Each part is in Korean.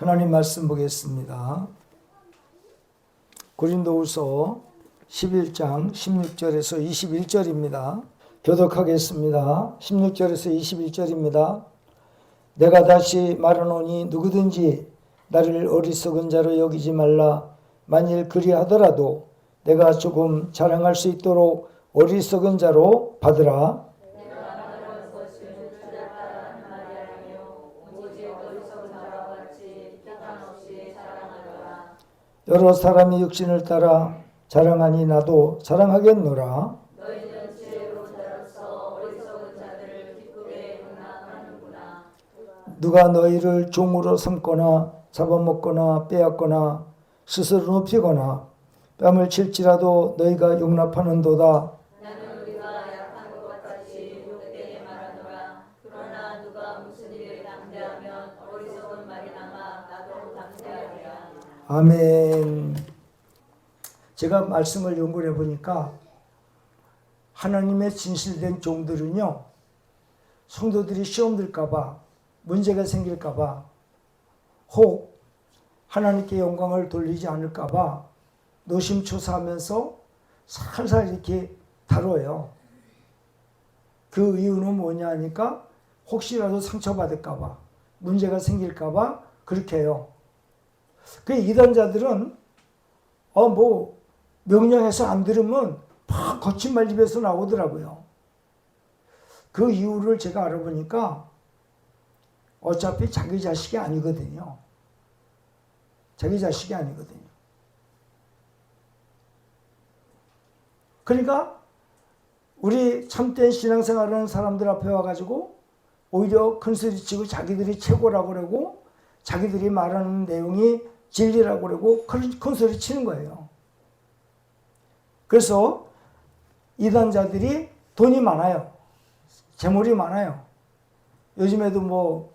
하나님 말씀 보겠습니다. 고린도후서 11장 16절에서 21절입니다. 교독하겠습니다. 16절에서 21절입니다. 내가 다시 말하노니 누구든지 나를 어리석은 자로 여기지 말라. 만일 그리하더라도 내가 조금 자랑할 수 있도록 어리석은 자로 받으라. 여러 사람이 육신을 따라 자랑하니 나도 자랑하겠노라. 너희는 지혜로운 자로서 어리석은 자들을 기쁘게 용납하는구나. 누가 너희를 종으로 삼거나 잡아먹거나 빼앗거나 스스로 높이거나 뺨을 칠지라도 너희가 용납하는도다. 나는 우리가 약한 것 같이 욕되게 말하노라. 그러나 누가 무슨 일에 담대하면 어리석은 말이나마 나도 담대하리라. 아멘. 제가 말씀을 연구해 보니까 하나님의 진실된 종들은요, 성도들이 시험 들까봐, 문제가 생길까봐, 혹 하나님께 영광을 돌리지 않을까봐 노심초사하면서 살살 이렇게 다뤄요. 그 이유는 뭐냐 하니까 혹시라도 상처받을까봐, 문제가 생길까봐 그렇게 해요. 그 이단자들은 명령해서 안 들으면 막 거친 말 입에서 나오더라고요. 그 이유를 제가 알아보니까 어차피 자기 자식이 아니거든요. 자기 자식이 아니거든요. 그러니까 우리 참된 신앙생활하는 사람들 앞에 와가지고 오히려 큰소리치고 자기들이 최고라고 그러고 자기들이 말하는 내용이 진리라고 그러고 큰소리 치는 거예요. 그래서 이단자들이 돈이 많아요. 재물이 많아요. 요즘에도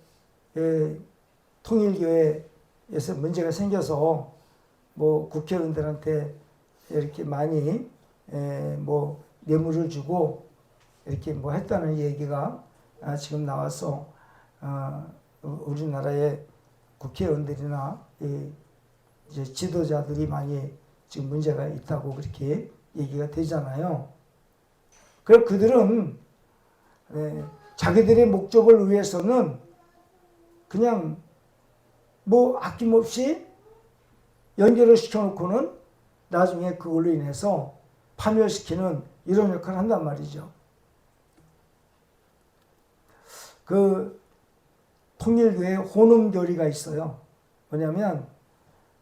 통일교회에서 문제가 생겨서 국회의원들한테 이렇게 많이 뇌물을 주고 이렇게 했다는 얘기가 지금 나와서 우리나라의 국회의원들이나 이제 지도자들이 많이 지금 문제가 있다고 그렇게 얘기가 되잖아요. 그래서 그들은 자기들의 목적을 위해서는 그냥 아낌없이 연결을 시켜놓고는 나중에 그걸로 인해서 파멸시키는 이런 역할을 한단 말이죠. 그 통일교회 혼음교리가 있어요. 뭐냐면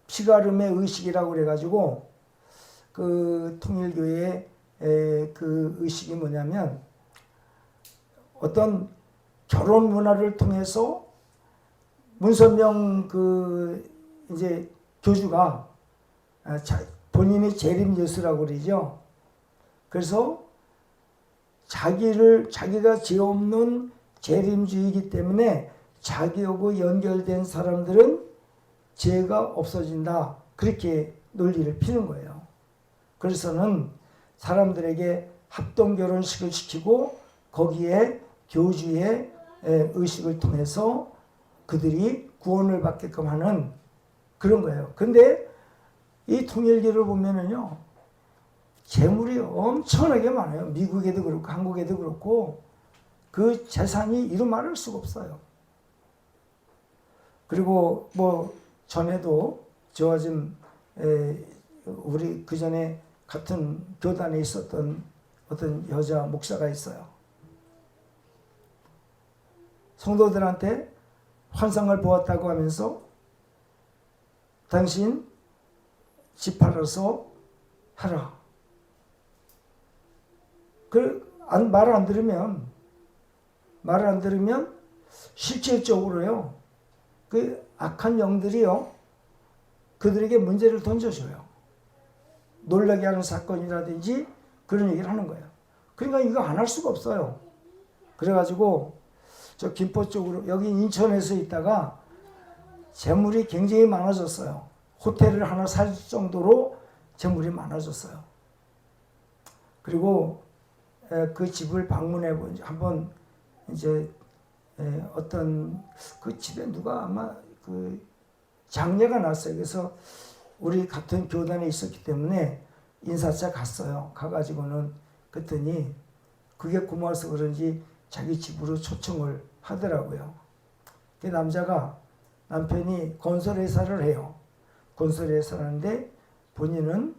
피가름의 의식이라고 그래가지고 그 통일교회의 그 의식이 뭐냐면 어떤 결혼 문화를 통해서 문선명 이제 교주가 본인이 재림예수라고 그러죠. 그래서 자기가 죄 없는 재림주의이기 때문에 자기하고 연결된 사람들은 죄가 없어진다. 그렇게 논리를 피는 거예요. 그래서는 사람들에게 합동결혼식을 시키고 거기에 교주의 의식을 통해서 그들이 구원을 받게끔 하는 그런 거예요. 근데 이 통일교를 보면은요, 재물이 엄청나게 많아요. 미국에도 그렇고 한국에도 그렇고 그 재산이 이루 말할 수가 없어요. 그리고 전에도 저와 좀 우리 그 전에 같은 교단에 있었던 어떤 여자 목사가 있어요. 성도들한테 환상을 보았다고 하면서 당신 집 팔아서 하라. 말을 안 들으면 실질적으로요, 그 악한 영들이요, 그들에게 문제를 던져줘요. 놀라게 하는 사건이라든지 그런 얘기를 하는 거예요. 그러니까 이거 안 할 수가 없어요. 그래가지고 저 김포 쪽으로, 여기 인천에서 있다가 재물이 굉장히 많아졌어요. 호텔을 하나 살 정도로 재물이 많아졌어요. 그리고 그 집을 방문해 한번 이제 어떤 그 집에 누가 아마 그 장례가 났어요. 그래서 우리 같은 교단에 있었기 때문에 인사차 갔어요. 가가지고는 그랬더니 그게 고마워서 그런지 자기 집으로 초청을 하더라고요. 그 남편이 건설회사를 해요. 건설회사를 하는데 본인은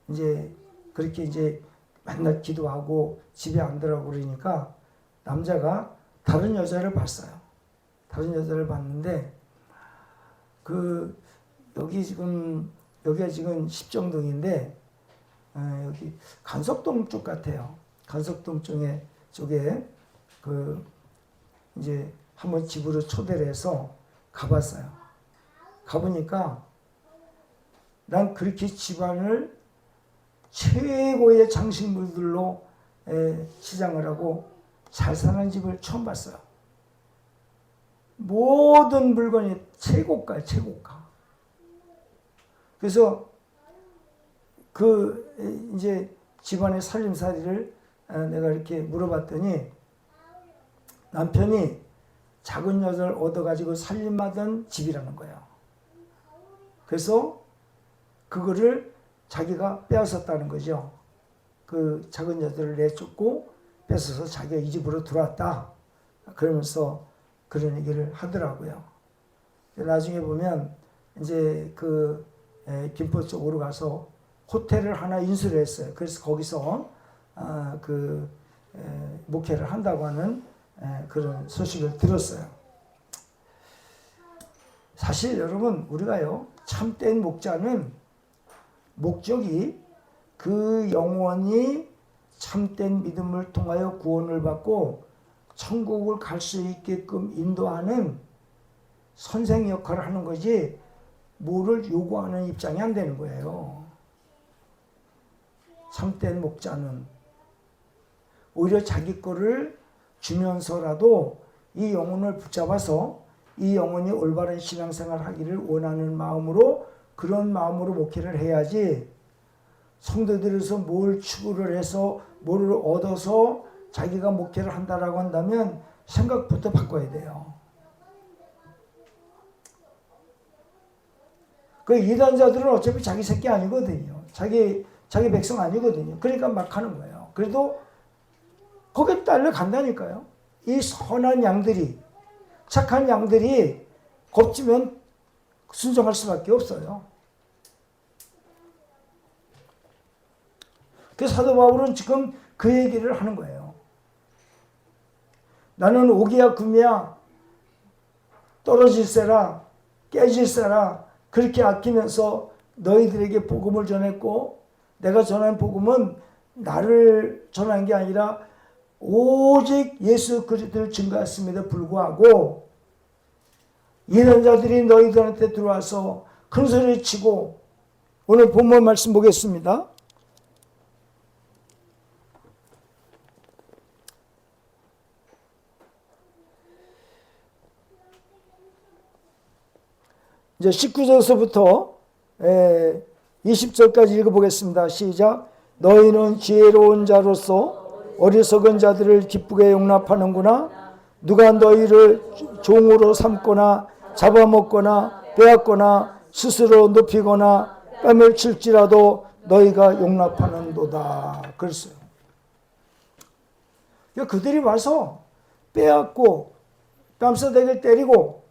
이제 그렇게 이제 맨날 기도하고 집에 안 들어가고 그러니까 남자가 다른 여자를 봤어요. 다른 여자를 봤는데 여기가 지금 십정동인데 여기 간석동 쪽 같아요. 간석동 쪽에 이제 한번 집으로 초대를 해서 가봤어요. 가보니까 난 그렇게 집안을 최고의 장식물들로 치장을 하고 잘 사는 집을 처음 봤어요. 모든 물건이 최고가예요, 최고가. 그래서 이제 집안의 살림살이를 내가 이렇게 물어봤더니 남편이 작은 여자를 얻어가지고 살림하던 집이라는 거예요. 그래서 그거를 자기가 빼앗았다는 거죠. 그 작은 여자를 내쫓고 뺏어서 자기가 이 집으로 들어왔다. 그러면서 그런 얘기를 하더라고요. 나중에 보면 이제 김포 쪽으로 가서 호텔을 하나 인수를 했어요. 그래서 거기서 목회를 한다고 하는 그런 소식을 들었어요. 사실 여러분 우리가요 참된 목자는 목적이 그 영혼이 참된 믿음을 통하여 구원을 받고 천국을 갈 수 있게끔 인도하는 선생 역할을 하는 거지 뭐를 요구하는 입장이 안 되는 거예요. 참된 목자는 오히려 자기 거를 주면서라도 이 영혼을 붙잡아서 이 영혼이 올바른 신앙생활을 하기를 원하는 마음으로 그런 마음으로 목회를 해야지 성도들에서 뭘 추구를 해서 뭘 얻어서 자기가 목회를 한다라고 한다면 생각부터 바꿔야 돼요. 그 이단자들은 어차피 자기 새끼 아니거든요. 자기 백성 아니거든요. 그러니까 막 하는 거예요. 그래도 거기에 딸려간다니까요. 이 선한 양들이 착한 양들이 겁지면 순종할 수밖에 없어요. 그 사도 바울은 지금 그 얘기를 하는 거예요. 나는 오기야 금이야 떨어질세라 깨질세라 그렇게 아끼면서 너희들에게 복음을 전했고 내가 전한 복음은 나를 전한 게 아니라 오직 예수 그리스도를 증거했음에도 불구하고 이런 자들이 너희들한테 들어와서 큰 소리 치고 오늘 본문 말씀 보겠습니다. 이제 19절서부터 20절까지 읽어보겠습니다. 시작. 너희는 지혜로운 자로서 어리석은 자들을 기쁘게 용납하는구나. 누가 너희를 종으로 삼거나 잡아먹거나 빼앗거나 스스로 높이거나 뺨을 칠지라도 너희가 용납하는도다. 그랬어요. 그러니까 그들이 와서 빼앗고 뺨싸대기를 때리고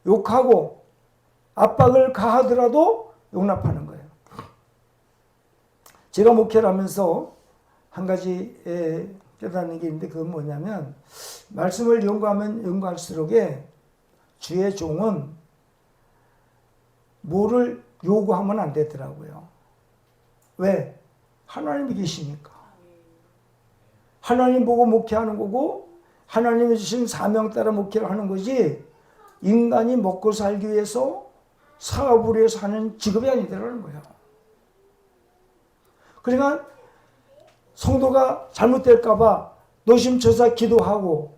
욕하고 압박을 가하더라도 용납하는 거예요. 제가 목회를 하면서 한 가지 깨닫는 게 있는데 그건 뭐냐면 말씀을 연구하면 연구할수록 주의 종은 뭐를 요구하면 안 되더라고요. 왜? 하나님이 계시니까. 하나님 보고 목회하는 거고 하나님이 주신 사명 따라 목회를 하는 거지 인간이 먹고 살기 위해서 사업을 위해서 하는 직업이 아니더라는 거예요. 그러니까 성도가 잘못될까봐 노심초사 기도하고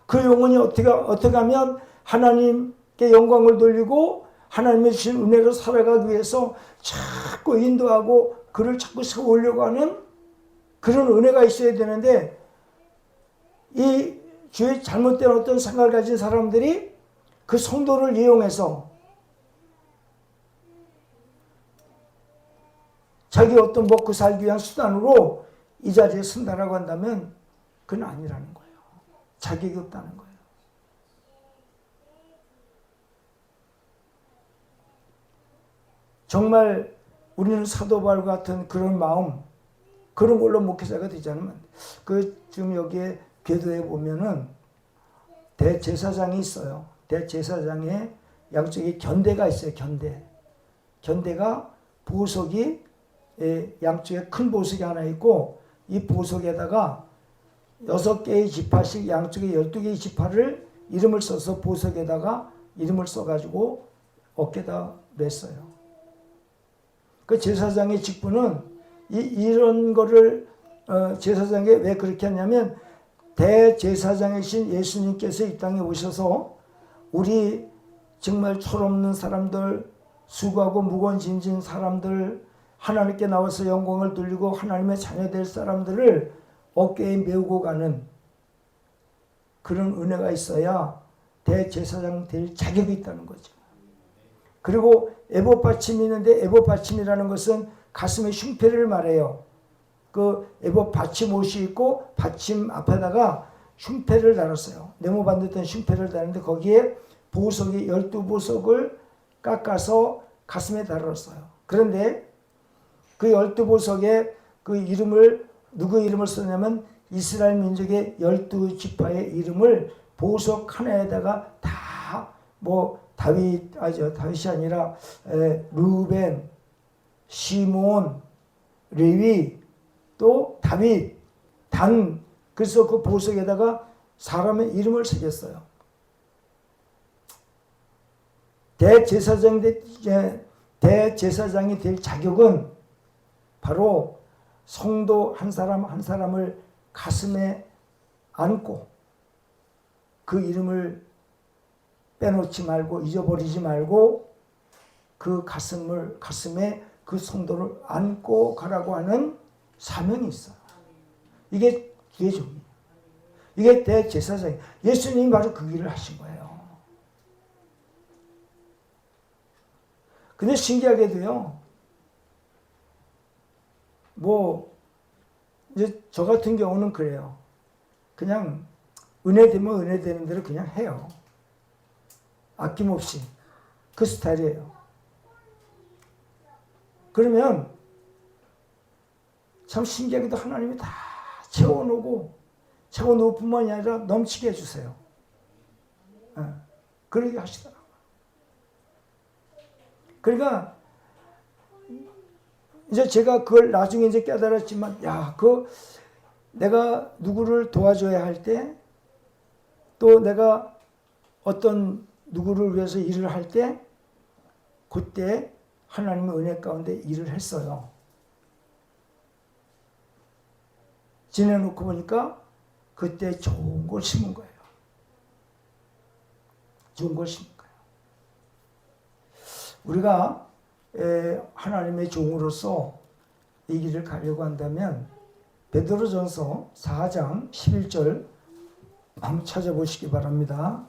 그 영혼이 어떻게 하면 하나님께 영광을 돌리고 하나님의 주신 은혜로 살아가기 위해서 자꾸 인도하고 그를 자꾸 세우려고 하는 그런 은혜가 있어야 되는데 이 주의 잘못된 어떤 생각을 가진 사람들이 그 성도를 이용해서 자기 어떤 먹고 살기 위한 수단으로 이 자리에 쓴다라고 한다면 그건 아니라는 거예요. 자격이 없다는 거예요. 정말 우리는 사도 바울 같은 그런 마음, 그런 걸로 목회자가 되지 않으면, 지금 여기에 궤도에 보면은 대제사장이 있어요. 대제사장에 양쪽에 견대가 있어요. 견대가 보석이 양쪽에 큰 보석이 하나 있고, 이 보석에다가 6개의 지파씩 양쪽에 12개의 지파를 이름을 써서 보석에다가 이름을 써가지고 어깨다 맸어요. 그 제사장의 직분은 이런 거를 제사장이 왜 그렇게 하냐면, 대제사장이신 예수님께서 이 땅에 오셔서 우리 정말 철없는 사람들, 수고하고 무거운 짐진 사람들, 하나님께 나와서 영광을 돌리고 하나님의 자녀 될 사람들을 어깨에 메우고 가는 그런 은혜가 있어야 대제사장 될 자격이 있다는 거죠. 그리고 에봇 받침이 있는데, 에봇 받침이라는 것은 가슴에 흉패를 말해요. 그 에봇 받침 옷이 있고 받침 앞에다가 흉패를 달았어요. 네모 반듯한 흉패를 달았는데 거기에 보석이 12보석을 깎아서 가슴에 달았어요. 그런데 그 12보석에 그 이름을, 누구 이름을 썼냐면 이스라엘 민족의 12지파의 이름을 보석 하나에다가 다 다윗이 아니라 루벤, 시몬, 레위, 또 다윗, 단, 그래서 그 보석에다가 사람의 이름을 새겼어요. 대제사장이 될 자격은 바로 성도 한 사람 한 사람을 가슴에 안고 그 이름을 빼놓지 말고 잊어버리지 말고 그 가슴에 그 성도를 안고 가라고 하는 사명이 있어요. 이게 기회종이에요. 이게 대제사장이에요. 예수님이 바로 그 일을 하신 거예요. 근데 신기하게도요, 이제 저 같은 경우는 그래요. 그냥 은혜 되면 은혜 되는 대로 그냥 해요. 아낌없이. 그 스타일이에요. 그러면 참 신기하게도 하나님이 다 채워놓을 뿐만이 아니라 넘치게 해주세요. 그러게 하시더라고요. 그러니까 이제 제가 그걸 나중에 이제 깨달았지만, 내가 누구를 도와줘야 할 때, 또 내가 어떤 누구를 위해서 일을 할 때, 그때 하나님의 은혜 가운데 일을 했어요. 지내놓고 보니까 그때 좋은 걸 심은 거예요. 좋은 걸 심은 거예요. 우리가 하나님의 종으로서 이 길을 가려고 한다면 베드로전서 4장 11절 한번 찾아보시기 바랍니다.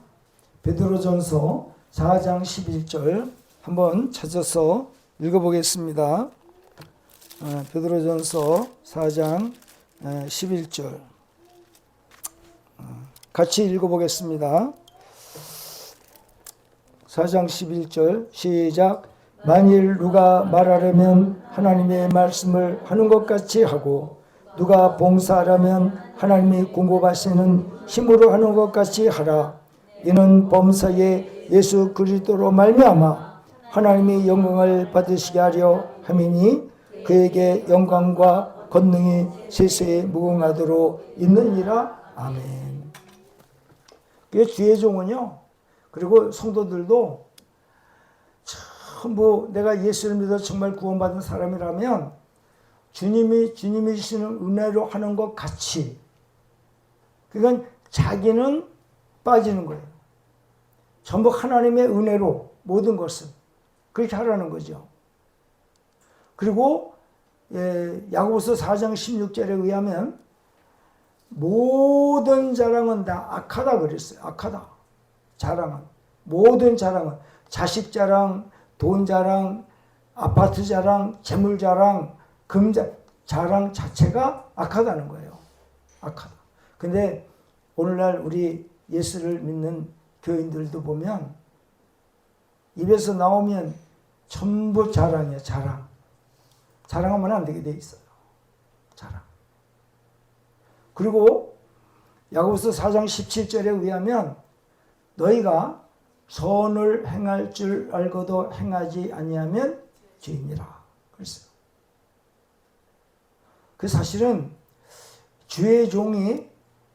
베드로전서 4장 11절 한번 찾아서 읽어보겠습니다. 베드로전서 4장 11절 같이 읽어보겠습니다. 4장 11절 시작. 만일 누가 말하려면 하나님의 말씀을 하는 것 같이 하고, 누가 봉사하려면 하나님이 공급하시는 힘으로 하는 것 같이 하라. 이는 범사에 예수 그리스도로 말미암아 하나님의 영광을 받으시게 하려 함이니, 그에게 영광과 권능이 세세에 무궁하도록 있느니라. 아멘. 그게 주의 종은요, 그리고 성도들도 전부 내가 예수를 믿어 정말 구원받은 사람이라면 주님이 주시는 은혜로 하는 것 같이, 그러니까 자기는 빠지는 거예요. 전부 하나님의 은혜로 모든 것을 그렇게 하라는 거죠. 그리고 야고보서 4장 16절에 의하면 모든 자랑은 다 악하다 그랬어요. 악하다. 자랑은 모든 자랑은 자식 자랑, 돈 자랑, 아파트 자랑, 재물 자랑, 자랑 자체가 악하다는 거예요. 악하다. 근데 오늘날 우리 예수를 믿는 교인들도 보면 입에서 나오면 전부 자랑이에요. 자랑. 자랑하면 안 되게 돼 있어요. 자랑. 그리고 야고보서 4장 17절에 의하면 너희가 선을 행할 줄 알고도 행하지 아니하면 죄인이라 그랬어요. 그 사실은 주의 종이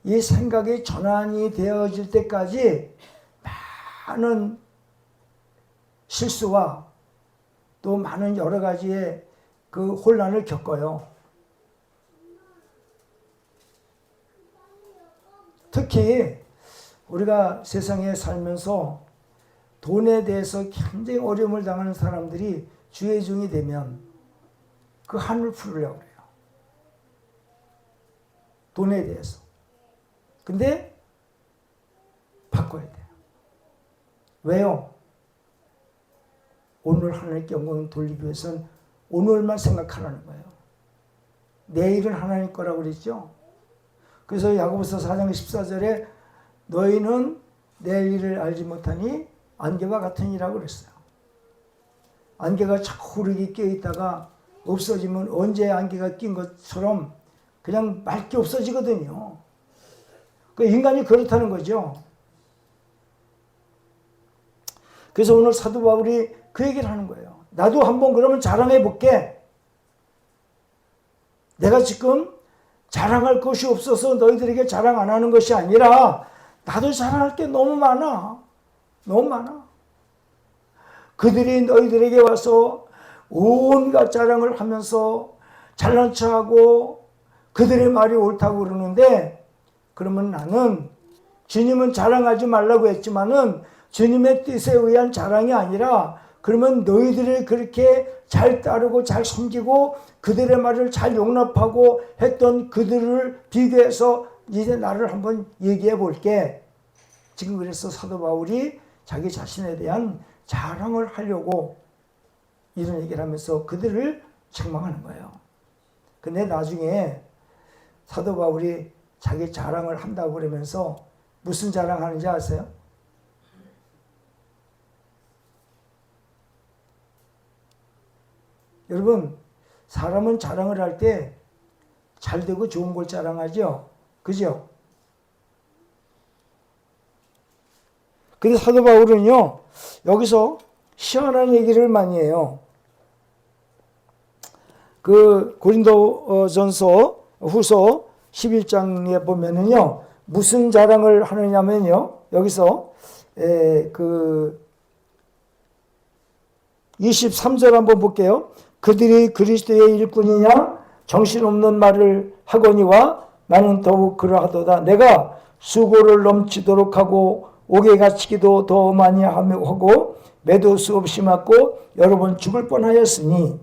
이 생각이 전환이 되어질 때까지 많은 실수와 또 많은 여러 가지의 그 혼란을 겪어요. 특히 우리가 세상에 살면서 돈에 대해서 굉장히 어려움을 당하는 사람들이 주의 종이 되면 그 한을 풀으려고 그래요. 돈에 대해서. 근데 바꿔야 돼요. 왜요? 오늘 하나님께 영광을 돌리기 위해서는 오늘만 생각하라는 거예요. 내일은 하나님 거라고 그랬죠. 그래서 야고보서 4장 14절에 너희는 내일 일을 알지 못하니 안개와 같으니라고 그랬어요. 안개가 자꾸 흐르게 껴있다가 없어지면 언제 안개가 낀 것처럼 그냥 맑게 없어지거든요. 그 인간이 그렇다는 거죠. 그래서 오늘 사도 바울이 그 얘기를 하는 거예요. 나도 한번 그러면 자랑해 볼게. 내가 지금 자랑할 것이 없어서 너희들에게 자랑 안 하는 것이 아니라 나도 자랑할 게 너무 많아. 너무 많아. 그들이 너희들에게 와서 온갖 자랑을 하면서 잘난 척하고 그들의 말이 옳다고 그러는데 그러면 나는 주님은 자랑하지 말라고 했지만은 주님의 뜻에 의한 자랑이 아니라 그러면 너희들을 그렇게 잘 따르고 잘 섬기고 그들의 말을 잘 용납하고 했던 그들을 비교해서 이제 나를 한번 얘기해 볼게. 지금 그래서 사도 바울이 자기 자신에 대한 자랑을 하려고 이런 얘기를 하면서 그들을 책망하는 거예요. 근데 나중에 사도 바울이 자기 자랑을 한다고 그러면서 무슨 자랑하는지 아세요? 여러분, 사람은 자랑을 할 때 잘되고 좋은 걸 자랑하죠? 그죠? 그래서 사도 바울은요, 여기서 희한한 얘기를 많이 해요. 그 고린도전서 후서 11장에 보면은요, 무슨 자랑을 하느냐면요, 여기서 그 23절 한번 볼게요. 그들이 그리스도의 일꾼이냐 정신없는 말을 하거니와 나는 더욱 그러하도다. 내가 수고를 넘치도록 하고 옥에 갇히기도 더 많이 하고 매도 수없이 맞고 여러 번 죽을 뻔하였으니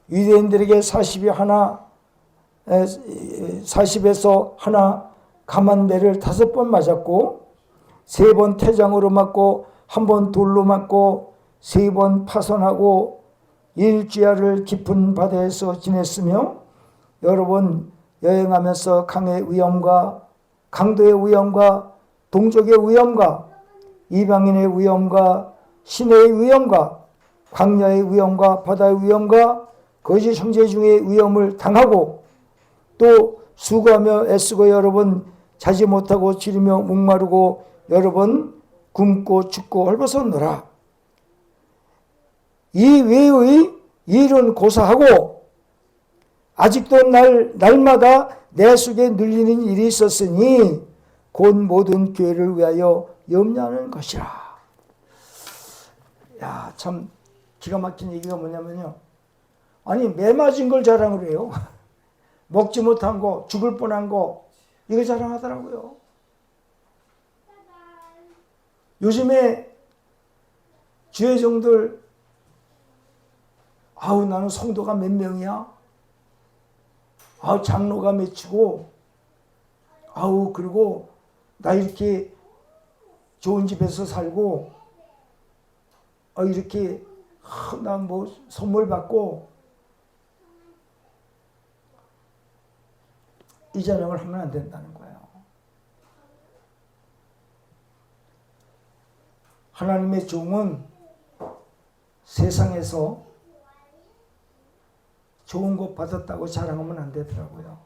유대인들에게 40에서 하나 감한 배를 5번 맞았고 3번 태장으로 맞고 1번 돌로 맞고 3번 파손하고 일주야를 깊은 바다에서 지냈으며 여러 번 여행하면서 강의 위험과 강도의 위험과 동족의 위험과 이방인의 위험과 시내의 위험과 광야의 위험과 바다의 위험과 거짓 형제 중의 위험을 당하고 또 수고하며 애쓰고 여러 번 자지 못하고 지르며 목마르고 여러 번 굶고 춥고 헐벗었노라. 이 외의 일은 고사하고 아직도 날마다 내 속에 눌리는 일이 있었으니 곧 모든 교회를 위하여 염려하는 것이라. 야, 참 기가 막힌 얘기가 뭐냐면요. 아니, 매 맞은 걸 자랑을 해요. 먹지 못한 거, 죽을 뻔한 거, 이거 자랑하더라고요. 요즘에 주의 종들, 아우, 나는 성도가 몇 명이야? 아우, 장로가 몇이고, 아우, 그리고 나 이렇게 좋은 집에서 살고, 이렇게 나 뭐 선물 받고 이 자랑을 하면 안 된다는 거예요. 하나님의 종은 세상에서 좋은 것 받았다고 자랑하면 안 되더라고요.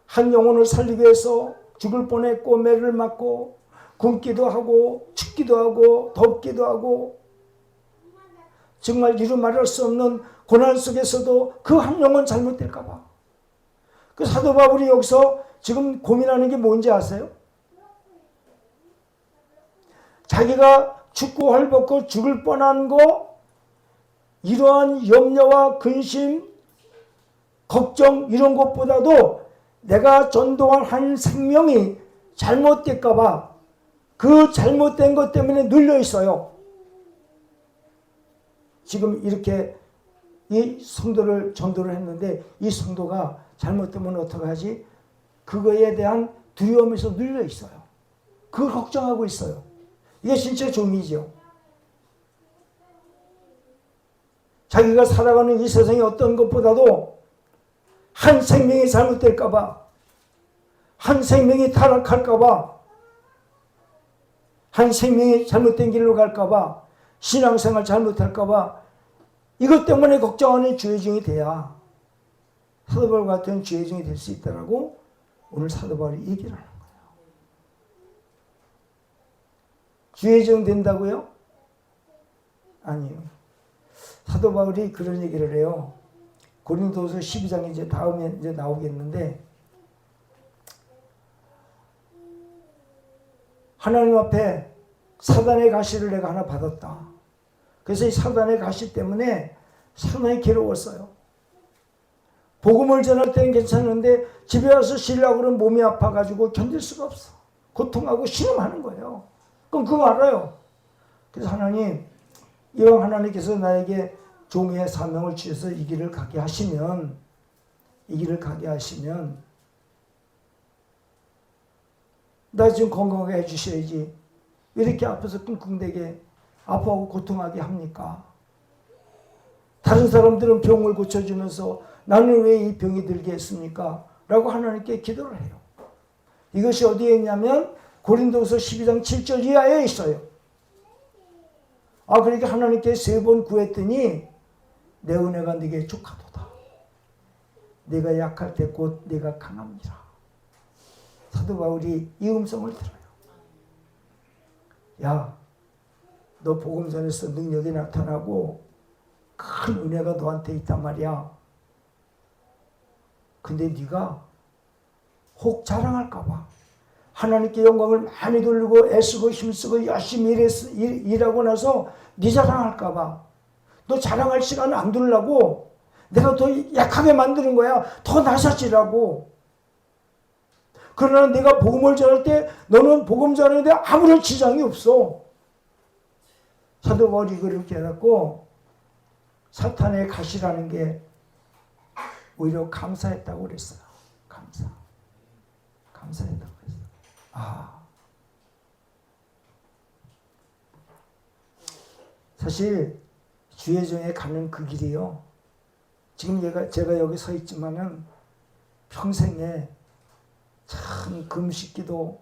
한 영혼을 살리기 위해서 죽을 뻔했고 매를 맞고 굶기도 하고 춥기도 하고 덥기도 하고 정말 이루 말할 수 없는 고난 속에서도 그 한 영혼 잘못될까 봐. 그 사도 바울이 여기서 지금 고민하는 게 뭔지 아세요? 자기가 죽고 헐벗고 죽을 뻔한 거, 이러한 염려와 근심, 걱정 이런 것보다도 내가 전도한 한 생명이 잘못될까 봐 그 잘못된 것 때문에 눌려 있어요. 지금 이렇게 이 성도를 전도를 했는데 이 성도가 잘못되면 어떡하지? 그거에 대한 두려움에서 눌려 있어요. 그걸 걱정하고 있어요. 이게 진짜 종이죠. 자기가 살아가는 이 세상의 어떤 것보다도 한 생명이 잘못될까 봐, 한 생명이 타락할까 봐, 한 생명이 잘못된 길로 갈까 봐, 신앙생활 잘못할까 봐 이것 때문에 걱정하는 주의종이 돼야 사도 바울 같은 주의종이 될 수 있다라고 오늘 사도 바울이 얘기를 하는 거예요. 주의종 된다고요? 아니요. 사도 바울이 그런 얘기를 해요. 고린도서 12장에 이제 다음에 이제 나오겠는데, 하나님 앞에 사단의 가시를 내가 하나 받았다. 그래서 이 사단의 가시 때문에 상당히 괴로웠어요. 복음을 전할 때는 괜찮은데 집에 와서 쉬려고 그러면 몸이 아파가지고 견딜 수가 없어. 고통하고 신음하는 거예요. 그럼 그거 알아요. 그래서 하나님, 이왕 하나님께서 나에게 종의 사명을 주셔서 이 길을 가게 하시면 나 지금 건강하게 해주셔야지. 왜 이렇게 아파서 끙끙대게 아파하고 고통하게 합니까? 다른 사람들은 병을 고쳐주면서 나는 왜 이 병이 들게 했습니까? 라고 하나님께 기도를 해요. 이것이 어디에 있냐면 고린도서 12장 7절 이하에 있어요. 그러니까 하나님께 3번 구했더니 내 은혜가 네게 족하도다. 네가 약할 때 곧 네가 강합니다. 사도 바울이 이 음성을 들어요. 야, 너 복음 전에서 능력이 나타나고 큰 은혜가 너한테 있단 말이야. 근데 네가 혹 자랑할까 봐, 하나님께 영광을 많이 돌리고 애쓰고 힘쓰고 열심히 일하고 나서 네 자랑할까 봐, 너 자랑할 시간을 안 두려고 내가 더 약하게 만드는 거야. 더 나서지라고. 그러나 내가 복음을 전할 때 너는 복음 전하는데 아무런 지장이 없어. 사도 바울이 그렇게 해갖고 사탄의 가시라는 게 오히려 감사했다고 그랬어요. 감사했다고 그랬어요. 사실 주의 종에 가는 그 길이요. 지금 제가 여기 서 있지만은 평생에 참 금식기도,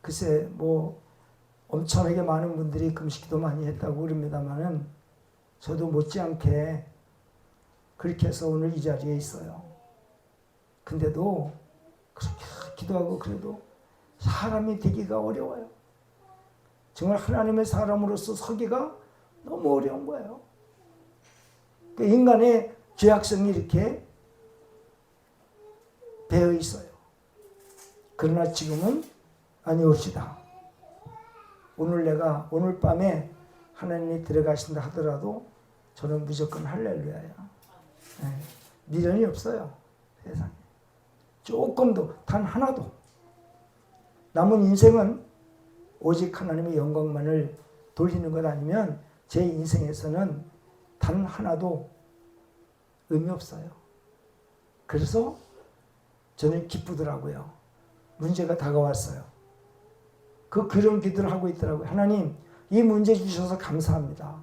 글쎄 뭐 엄청나게 많은 분들이 금식기도 많이 했다고 그럽니다만은 저도 못지않게 그렇게 해서 오늘 이 자리에 있어요. 근데도 그렇게 기도하고 그래도 사람이 되기가 어려워요. 정말 하나님의 사람으로서 서기가 너무 어려운 거예요. 그 인간의 죄악성이 이렇게 배어 있어요. 그러나 지금은 아니옵시다. 오늘 밤에 하나님이 들어가신다 하더라도 저는 무조건 할렐루야야. 미련이 없어요. 세상에. 조금도, 단 하나도. 남은 인생은 오직 하나님의 영광만을 돌리는 것 아니면 제 인생에서는 단 하나도 의미 없어요. 그래서 저는 기쁘더라고요. 문제가 다가왔어요. 그런 기도를 하고 있더라고요. 하나님, 이 문제 주셔서 감사합니다.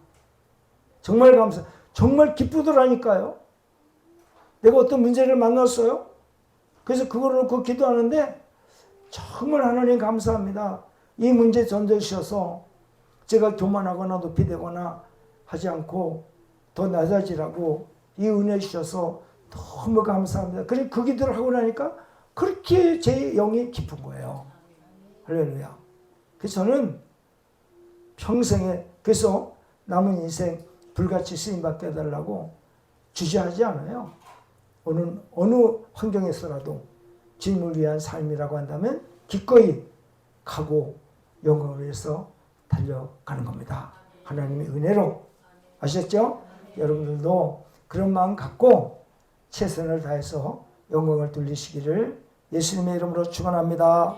정말 정말 기쁘더라니까요. 내가 어떤 문제를 만났어요. 그래서 그걸 놓고 기도하는데 정말 하나님 감사합니다. 이 문제 던져주셔서 제가 교만하거나 높이되거나 하지 않고 더 낮아지라고 이 은혜 주셔서 너무 감사합니다. 그리고 그 기도를 하고 나니까 그렇게 제 영이 깊은 거예요. 할렐루야. 그래서 저는 평생에 그래서 남은 인생 불같이 쓰임받게 해달라고 주저하지 않아요. 어느 환경에서라도 주님을 위한 삶이라고 한다면 기꺼이 가고 영광을 위해서 달려가는 겁니다. 하나님의 은혜로. 아셨죠? 여러분들도 그런 마음 갖고 최선을 다해서 영광을 돌리시기를 예수님의 이름으로 축원합니다.